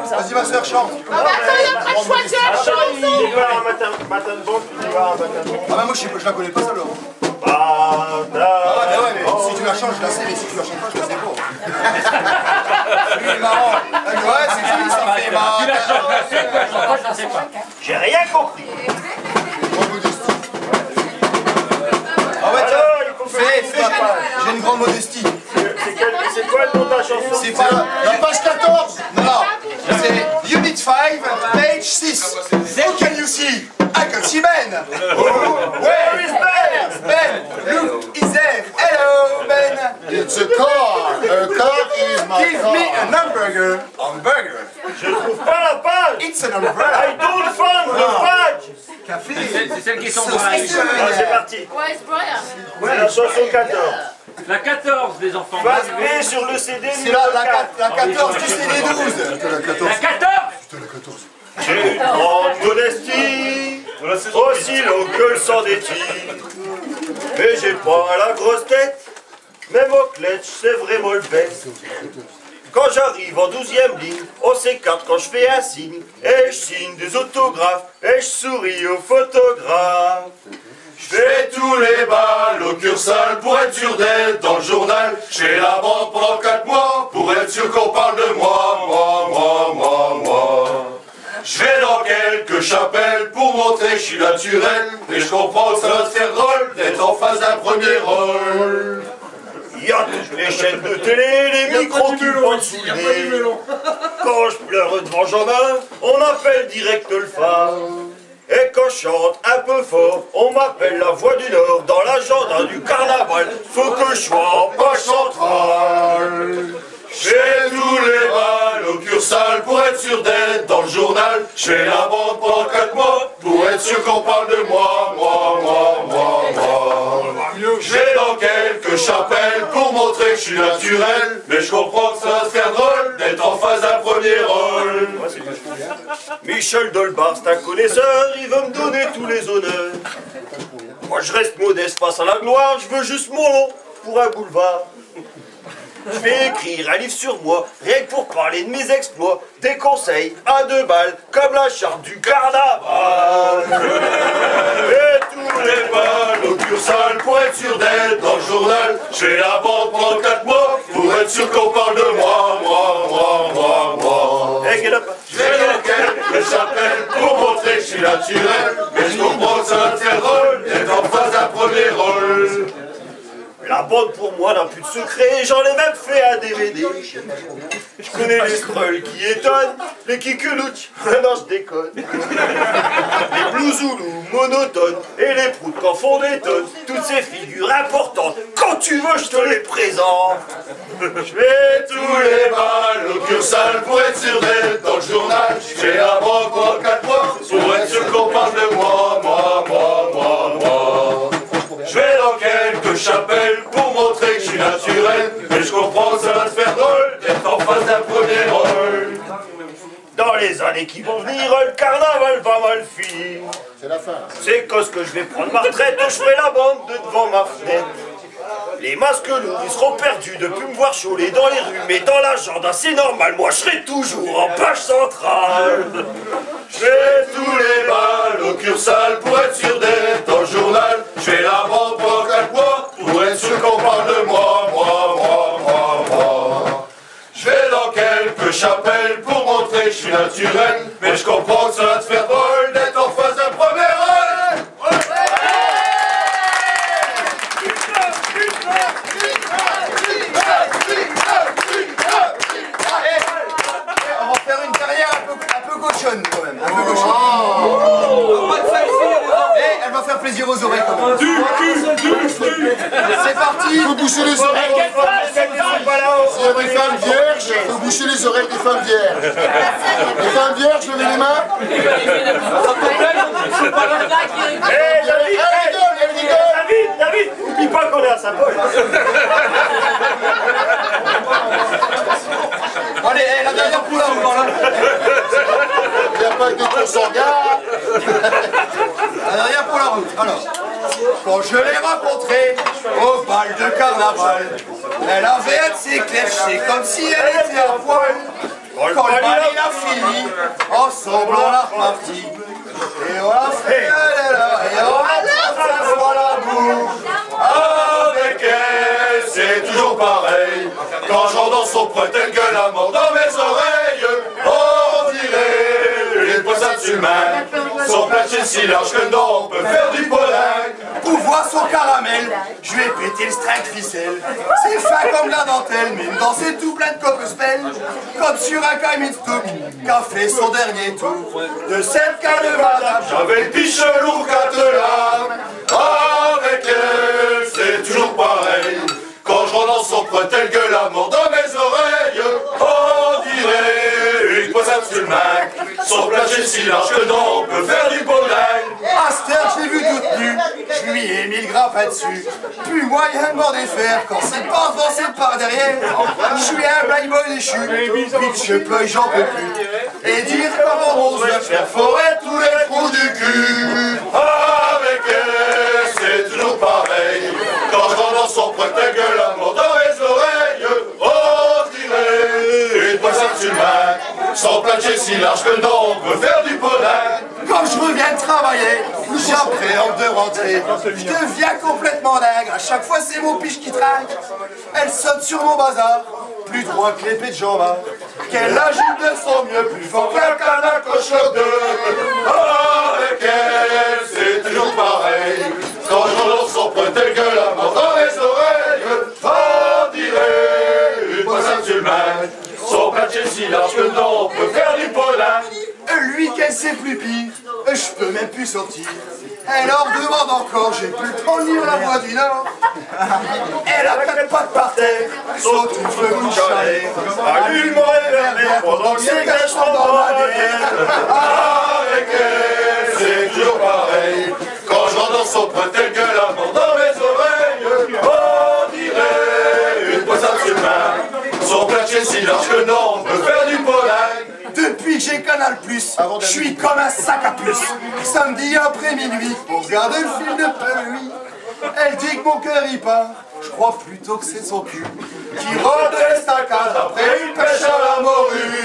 ça. Vas-y, ma soeur, chante. Non, mais attends, il est en train de choisir la chanson. Il doit un matin de bon, tu dois un matin de bon. Ah bah moi je la connais pas ça alors. Ah bah ouais, mais si tu la chantes, je la sais, mais si tu la chantes pas, je la sais pas. C'est marrant. Ouais, c'est joli, ça fait marrant. Tu la chantes, je la sais, quoi, je chante pas, je la sais pas. j'ai rien compris. Grande modestie. Ah ouais, tiens, Alors, il faut faire j'ai une grande modestie. C'est quoi le nom de la chanson? C'est pas la page 14. Non, c'est Unit 5, page 6. How can you see? I can see Ben. Where is Ben? Ben, look, he's there. Hello, Ben. It's a car. A car is my Give car. Me an hamburger. Hamburger. Je trouve pas la page. It's an umbrella. I don't find the page. Café. C'est celle qui est en braille. Ah, c'est parti. Ouais, c'est Brian. C'est la chanson 14. La 14, les enfants. Face B sur le CD C'est numéro la 4. 14 du CD 12. La 14. J'ai une grande modestie, aussi long que le sang des tigres. Mais j'ai pas la grosse tête, même au clutch, c'est vraiment le best. Quand j'arrive en 12e ligne, on s'écarte quand je fais un signe. Et je signe des autographes, et je souris aux photographes. Je fais tous les balles au Cursal pour être sûr d'être dans le journal. Je fais la banque pendant 4 mois pour être sûr qu'on parle de moi, moi. Je vais dans quelques chapelles pour montrer que je suis naturel. Mais je comprends que ça va te faire drôle d'être en face d'un premier rôle. Il y a toutes les chaînes de télé, les micros qui pointent sous le nez. Quand je pleure devant Jean-Main, on appelle direct le phare. Et quand je chante un peu fort, on m'appelle la voix du Nord. Dans l'agenda du carnaval, faut que je sois en page centrale. Je fais tous les balles au Cursal pour être sûr d'être dans le journal. Je fais la bande pendant 4 mois pour être sûr qu'on parle de moi. Je vais dans quelques chapelles pour montrer que je suis naturel. Mais je comprends que ça va se faire drôle d'être en face d'un premier rôle. Michel Dolbar, c'est un connaisseur, il veut me donner tous les honneurs. Moi je reste modeste face à la gloire, je veux juste mon nom pour un boulevard. Je vais écrire un livre sur moi, rien que pour parler de mes exploits. Des conseils à 2 balles, comme la charte du carnaval. Et tous les balles au Cursal pour être sûr d'être dans le journal. Je fais la bande pendant 4 mois pour être sûr qu'on parle de moi. Hey, get up. Je vais dans quelques chapelles pour montrer que je suis naturel. Mais je comprends que ça va te faire drôle d'être en face d'un premier rôle. La bande pour moi n'a plus de secret, j'en ai même fait un DVD. Je connais les scrolls qui étonnent, les kikelouch, non je déconne. Les blouzoulous monotones et les proutes qu'en font des tonnes. Toutes ces figures importantes, quand tu veux je te les présente. Je fais tous les balles au Cursal pour être sûr d'être dans le journal. Je fais la bande pendant 4 mois pour être sûr qu'on parle de moi. Je vais dans quelques chapelles pour montrer que je suis naturel. Mais je comprends que ça va te faire drôle d'être en face d'un premier rôle. Dans les années qui vont venir, le carnaval va mal finir. C'est la fin. C'est cause que je vais prendre ma retraite, je ferai la bande de devant ma fenêtre. Les masques lourds, ils seront perdus de plus me voir chôler dans les rues. Mais dans l'agenda, c'est normal, moi je serai toujours en page centrale. Je fais tous les balles au Cursal pour être sûr d'être dans le journal. Je fais la bande pendant 4 mois pour être sûr qu'on parle de moi. Je vais dans quelques chapelles pour montrer que je suis naturel. Mais je comprends que ça va te faire drôle d'être en face d'un premier rôle. On va faire une carrière un peu cochonne quand même. Un peu cochonne. Et elle va faire plaisir aux oreilles quand même. C'est parti. Il faut boucher les oreilles. S'il y a des femmes vierges, il faut boucher les oreilles des femmes vierges. Les femmes vierges, levez les mains. David, oublie pas qu'on est à Saint-Paul. Allez, la dernière pour la route. Il n'y a pas que des courses en gare. La dernière pour la route. Alors, quand je l'ai rencontrée au bal de carnaval, elle avait un de ses clèches, c'est comme si elle était à poil. Quand le bal il a fini, ensemble on a reparti. Et on a fait et on a fait fois l'amour. Avec elle, c'est toujours pareil. Quand j'entends son protège que la mort dans mes oreilles, on dirait une poissade humaine. Son plancher si large que non, on peut faire du pollen. Pour voir son caramel, je lui ai pété le string ficelle. C'est fin comme la dentelle, mais une danse est tout plein de copespel. Comme sur un camion qu'a fait son dernier tour. De cette cas de madame, J'avais le piche lourd qu'attelard. Avec elle, c'est toujours pareil. Quand je relance son protège que la mort dans mes oreilles, on dirait une poissade sur le mac. Son plancher si large que non, on peut faire du pollen. à cette heure, je l'ai vu toute nue, je lui ai mis le grappin dessus. Plus moyen de m'en défaire, quand c'est pas devant, c'est par derrière. Je suis un playboy déchu, bitch pleuille, j'en peux plus. Et dire comment on se va faire forer tous les trous du cul. Avec elle, c'est toujours pareil. Quand je relance son protège que la mort dans mes oreilles, on dirait une poissade sur le mac. Son plancher si large que non, on peut faire du pollen. Quand je reviens de travailler, j'appréhende de rentrer. Je deviens complètement dingue, à chaque fois c'est mon piche qui trinque. Elle saute sur mon bazar, plus droit que l'épée de Jean Bart. Qu'elle agite de son mieux, plus fort qu'un canard cochoc de. Avec elle, c'est toujours pareil. Quand je relance son protège que la mort dans mes oreilles, on dirait une poissade sur le mac. Son plancher si large que non, on peut faire du pollen. Lui qu'elle sait plus pire, je peux même plus sortir. Elle en demande encore, j'ai plus le temps de lire la voix du Nord. Elle a quatre pattes par terre, saute une feu de chalet. Allume mon réverbère pendant que ses gâches sont dans ma bière. Avec elle, c'est toujours pareil. Quand j'entends son protège que la mort dans mes oreilles, on dirait une poissade sur le main. Son plancher si large que non, on peut faire du pollen. Depuis que j'ai Canal+, je suis comme un sac à puce. Samedi après minuit, pour regarder le film de Pelui. Elle dit que mon cœur y part, je crois plutôt que c'est son cul qui rôde l'estacade après une pêche à la morue.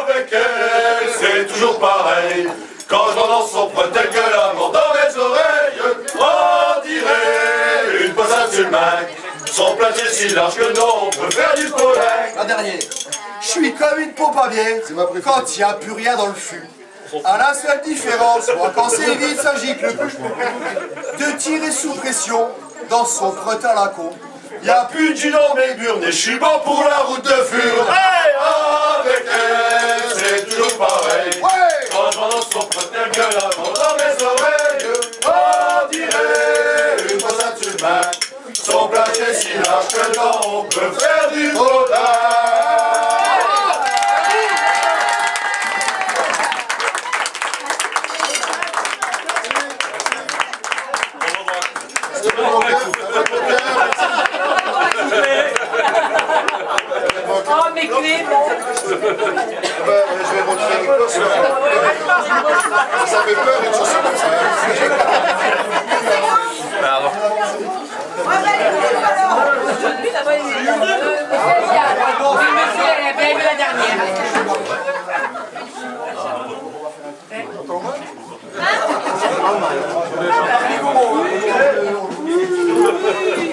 Avec elle, c'est toujours pareil. Quand je relance son protège que la mort dans mes oreilles, on dirait une poissade sur le mac. Son plancher si large que non, on peut faire du pollen. La dernière. Je suis comme une pompe à bière quand il n'y a plus rien dans le fût. À la seule différence, moi quand c'est vide, ça gicle plus. De tirer sous pression dans son crottin à la con. Y'a plus de jus dans mes burnes et je suis bon pour la route de Fur. Hey, avec elle, c'est toujours pareil. Ouais. Quand je relance son protège que la mort dans mes oreilles, on dirait une poissade sur le mac. Son plancher si large que non, on peut faire du pollen. Oh, mes clés. Je vais retirer une cloche. Ça fait peur une chanson comme ça. Pardon. Monsieur, elle est belle, la dernière.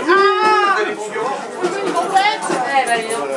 Ah! Vous voulez une complète? Eh ben, dis donc.